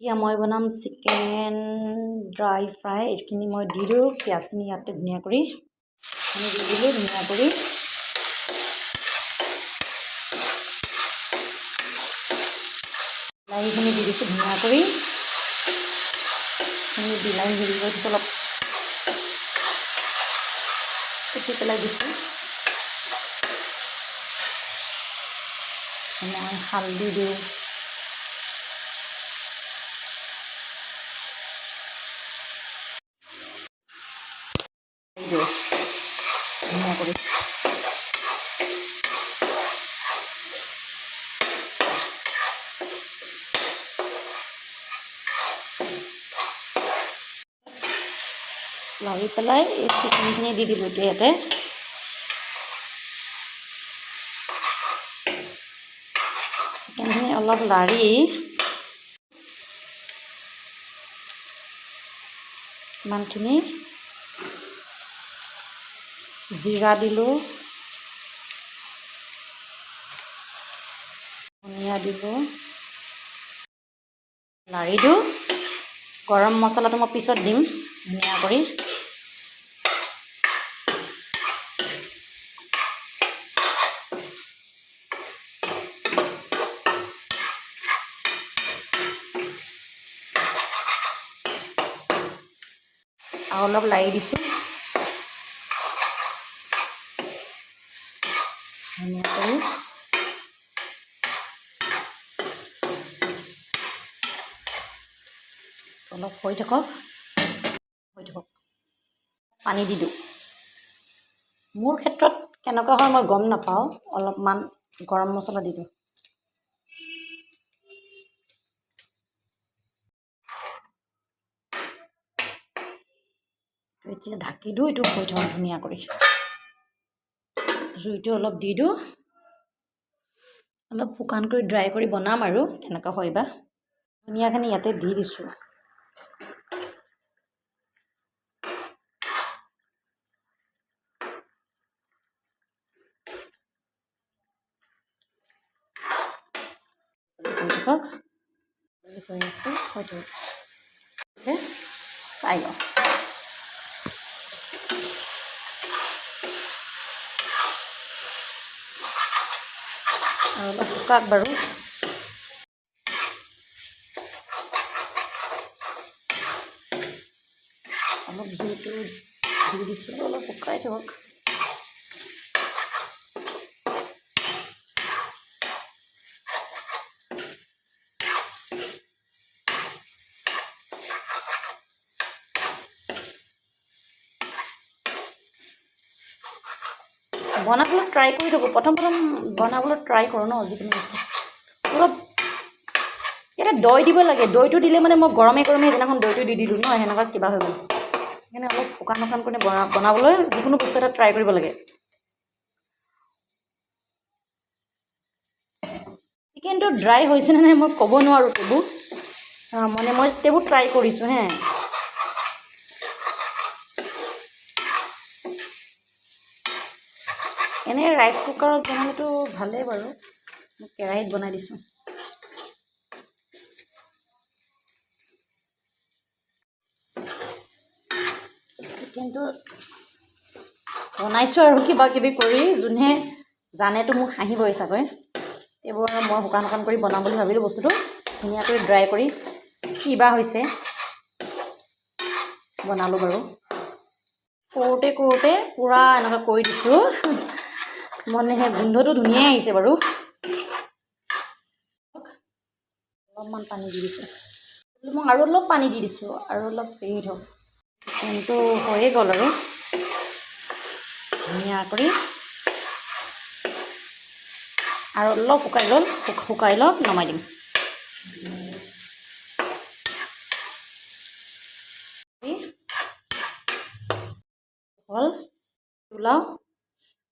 এতিয়া মই বনাম চিকেন ড্ৰাই ফ্ৰাই। এইখিনি মই দি দিওঁ, পিঁয়াজখিনি ইয়াতে ধুনীয়া কৰি আমি দি দিলোঁ, ধুনীয়া কৰি বিলাহীখিনি দি দিছোঁ ধুনীয়া কৰি। বিলাহী দি দিছোঁ, অলপ কুটি পেলাই দিছোঁ। মই হালধি দিওঁ, ধুনীয়া কৰি লাৰি পেলাই এই চিকেনখিনি দি দিলোঁ এতিয়া ইয়াতে। চিকেনখিনি অলপ লাৰি ইমানখিনি জিৰা দিলোঁ, ধনিয়া দিলোঁ, লাৰি দিওঁ। গৰম মছলাটো মই পিছত দিম ধুনীয়া কৰি। আৰু অলপ লাৰি দিছোঁ ধুনীয়া কৰি। অলপ হৈ থাকক, পানী দি দিওঁ। মোৰ ক্ষেত্ৰত কেনেকুৱা হয় মই গম নাপাওঁ, অলপমান গৰম মছলা দি দিওঁ। এতিয়া ঢাকি দিওঁ, এইটো হৈ থাকক ধুনীয়া কৰি। জুইটো অলপ দি দিওঁ, অলপ শুকান কৰি ড্ৰাই কৰি বনাম আৰু কেনেকুৱা হয় বা। ধনিয়াখিনি ইয়াতে দি দিছোঁ। চাই লওঁ। আৰু অলপ শুকাক বাৰু। অলপ জুইটো দি দিছোঁ, অলপ শুকাই থাকক। বনাবলৈ ট্ৰাই কৰি থাকোঁ, প্ৰথম বনাবলৈ ট্ৰাই কৰোঁ ন যিকোনো বস্তু। অলপ ইয়াতে দৈ দিব লাগে, দৈটো দিলে মানে মই গৰমে সেইদিনাখন দৈটো দি দিলোঁ ন, সেনেকুৱা কিবা হৈ গ'ল। সেইকাৰণে অলপ শুকান কৰি বনাবলৈ যিকোনো বস্তু এটা ট্ৰাই কৰিব লাগে। চিকেনটো ড্ৰাই হৈছেনে নাই মই ক'ব নোৱাৰোঁ তেবু, মানে মই তেবু ট্ৰাই কৰিছোঁ হে। এনেই ৰাইচ কুকাৰত বনালেতো ভালেই বাৰু, মই কেৰাহীত বনাই দিছোঁ। চিকেনটো বনাইছোঁ আৰু কিবা কিবি কৰি, যোনে জানেতো মোক হাঁহিবই চাগৈ। এইবোৰ আৰু মই শুকান কৰি বনাম বুলি ভাবিলোঁ বস্তুটো, ধুনীয়াকৈ ড্ৰাই কৰি কিবা হৈছে বনালোঁ বাৰু। কৰোঁতে পূৰা এনেকুৱা কৰি দিছোঁ, মানে সেই গোন্ধটো ধুনীয়াই আহিছে বাৰু। অলপমান পানী দি দিছোঁ, মই আৰু অলপ পানী দি দিছোঁ, আৰু অলপ হেৰি থওক। চিকেনটো হৈয়ে গ'ল আৰু ধুনীয়া কৰি, আৰু অলপ শুকাই লওক নমাই দিম। হ'ল, ওলাও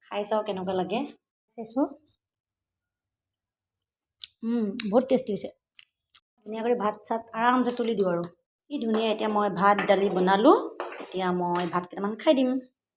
খাই চাওঁ কেনেকুৱা লাগে। চাইছোঁ বহুত টেষ্টি হৈছে। ধুনীয়া কৰি ভাত চাত আৰামছে তুলি দিওঁ আৰু কি ধুনীয়া। এতিয়া মই ভাত দালি বনালোঁ, এতিয়া মই ভাত কেইটামান খাই দিম।